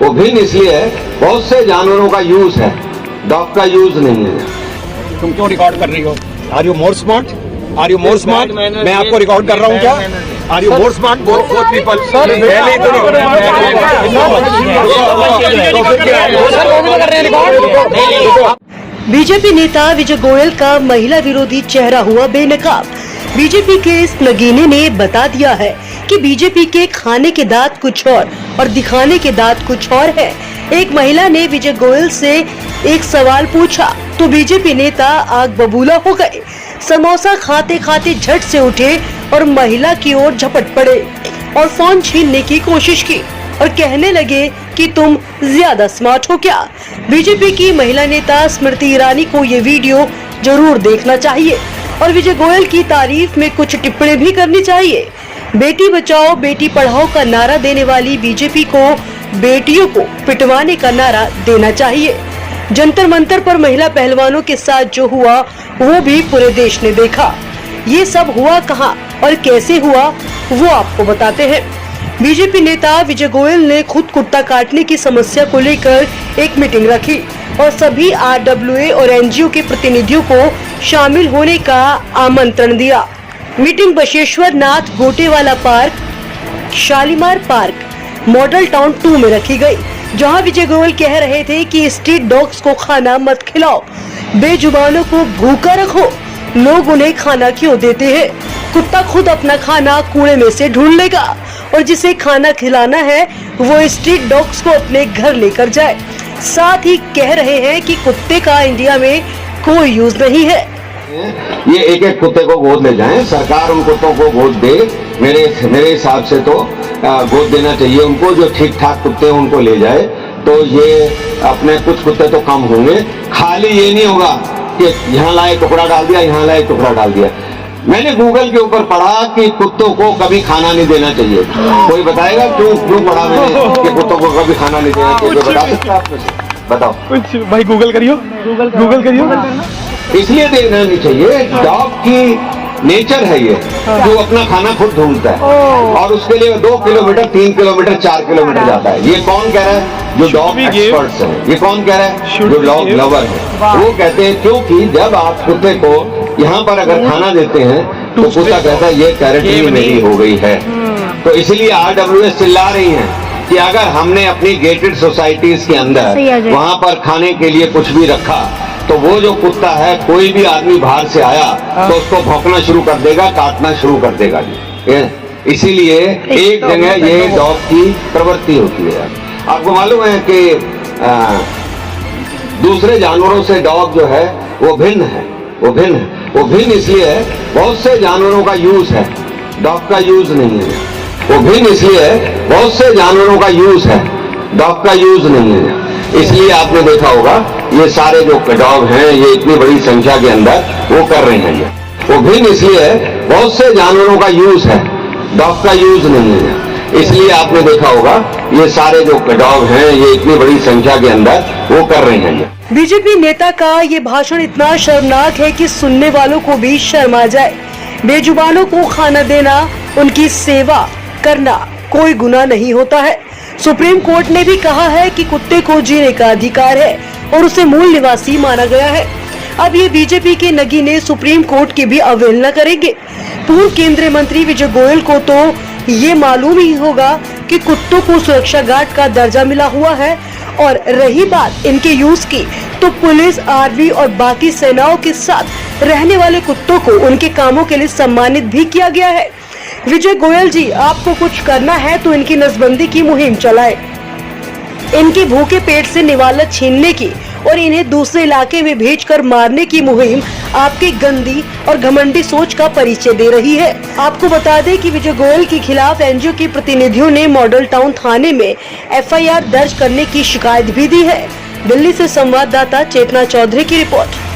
वो भिन्न इसलिए है, बहुत से जानवरों का यूज है, डॉग का यूज नहीं है। तुम क्यों रिकॉर्ड कर रही हो? Are you more smart? Are you more smart? मैं आपको रिकॉर्ड कर रहा हूँ क्या? Are you more smart? Four people. BJP नेता विजय गोयल का महिला विरोधी चेहरा हुआ बेनकाब। बीजेपी के इस नगीने ने बता दिया है कि बीजेपी के खाने के दांत कुछ और दिखाने के दांत कुछ और है। एक महिला ने विजय गोयल से एक सवाल पूछा तो बीजेपी नेता आग बबूला हो गए। समोसा खाते खाते झट से उठे और महिला की ओर झपट पड़े और फोन छीनने की कोशिश की और कहने लगे कि तुम ज्यादा स्मार्ट हो क्या। बीजेपी की महिला नेता स्मृति ईरानी को ये वीडियो जरूर देखना चाहिए और विजय गोयल की तारीफ में कुछ टिप्पणी भी करनी चाहिए। बेटी बचाओ बेटी पढ़ाओ का नारा देने वाली बीजेपी को बेटियों को पिटवाने का नारा देना चाहिए। जंतर मंतर पर महिला पहलवानों के साथ जो हुआ वो भी पूरे देश ने देखा। ये सब हुआ कहाँ और कैसे हुआ वो आपको बताते हैं। बीजेपी नेता विजय गोयल ने खुद कुत्ता काटने की समस्या को लेकर एक मीटिंग रखी और सभी RWA और NGO के प्रतिनिधियों को शामिल होने का आमंत्रण दिया। Meeting Basheshwar Nath Gotewala park, Shalimar park, model town 2 में रखी गई, जहां विजय गोयल कह रहे थे कि स्ट्रीट डॉग्स को खाना मत खिलाओ, बेजुबानों को भूखा रखो, लोग उन्हें खाना क्यों देते हैं? कुत्ता खुद अपना खाना कूड़े में से ढूंढ लेगा और जिसे खाना खिलाना है वो स्ट्रीट डॉग्स को अपने घर लेकर जाए। साथ ही कह रहे हैं कि कुत्ते का इंडिया में कोई यूज नहीं है। ये एक एक कुत्ते को गोद ले जाएं, सरकार उन कुत्तों को गोद दे। मेरे हिसाब से तो गोद देना चाहिए उनको, जो ठीक ठाक कुत्ते हैं उनको ले जाए तो ये अपने कुछ कुत्ते तो कम होंगे। खाली ये नहीं होगा कि यहाँ लाए टुकड़ा डाल दिया, यहाँ लाए टुकड़ा डाल दिया। मैंने गूगल के ऊपर पढ़ा कि कुत्तों को कभी खाना नहीं देना चाहिए। कोई बताएगा क्यों पढ़ा मैंने कि कुत्तों को कभी खाना नहीं देना चाहिए? बता सकते आप? बताओ कुछ भाई। गूगल करियो, गूगल करियो। इसलिए देना नहीं चाहिए, डॉग की नेचर है ये, जो अपना खाना खुद ढूंढता है और उसके लिए 2 किलोमीटर 3 किलोमीटर 4 किलोमीटर जाता है। ये कौन कह रहा है? जो डॉग एक्सपर्ट्स हैं। ये कौन कह रहा है? जो डॉग लवर है। वो कहते हैं क्योंकि जब आप कुत्ते को यहाँ पर अगर खाना देते हैं तो कुत्ता कहता है ये टेरिटरी मेरी हो गई है। तो इसलिए RWA चिल्ला रही है कि अगर हमने अपनी गेटेड सोसाइटीज के अंदर वहाँ पर खाने के लिए कुछ भी रखा तो वो जो कुत्ता है, कोई भी आदमी बाहर से आया तो उसको भौंकना शुरू कर देगा, काटना शुरू कर देगा। इसीलिए एक जगह ये डॉग की प्रवृत्ति होती है। आपको मालूम है कि दूसरे जानवरों से डॉग जो है वो भिन्न है। वो भिन्न इसलिए है, बहुत से जानवरों का यूज है, डॉग का यूज नहीं है। वो भिन्न इसलिए है, बहुत से जानवरों का यूज है, डॉग का यूज नहीं है। इसलिए आपने देखा होगा ये सारे जो डॉग हैं ये इतनी बड़ी संख्या के अंदर वो कर रहे हैं। ये वो भिन्न इसलिए है, बहुत से जानवरों का यूज है, डॉग का यूज नहीं है। इसलिए आपने देखा होगा ये सारे जो डॉग हैं ये इतनी बड़ी संख्या के अंदर वो कर रहे हैं। ये बीजेपी नेता का ये भाषण इतना शर्मनाक है कि सुनने वालों को भी शर्म आ जाए। बेजुबानों को खाना देना, उनकी सेवा करना कोई गुनाह नहीं होता है। सुप्रीम कोर्ट ने भी कहा है कि कुत्ते को जीने का अधिकार है और उसे मूल निवासी माना गया है। अब ये बीजेपी के नगीने सुप्रीम कोर्ट की भी अवहेलना करेंगे। पूर्व केंद्रीय मंत्री विजय गोयल को तो ये मालूम ही होगा कि कुत्तों को सुरक्षा गार्ड का दर्जा मिला हुआ है। और रही बात इनके यूज की, तो पुलिस, आर्मी और बाकी सेनाओं के साथ रहने वाले कुत्तों को उनके कामों के लिए सम्मानित भी किया गया है। विजय गोयल जी, आपको कुछ करना है तो इनकी नसबंदी की मुहिम चलाएं। इनके भूखे पेट से निवाला छीनने की और इन्हें दूसरे इलाके में भेजकर मारने की मुहिम आपकी गंदी और घमंडी सोच का परिचय दे रही है। आपको बता दें कि विजय गोयल के खिलाफ NGO के प्रतिनिधियों ने मॉडल टाउन थाने में FIR दर्ज करने की शिकायत भी दी है। दिल्ली से संवाददाता चेतना चौधरी की रिपोर्ट।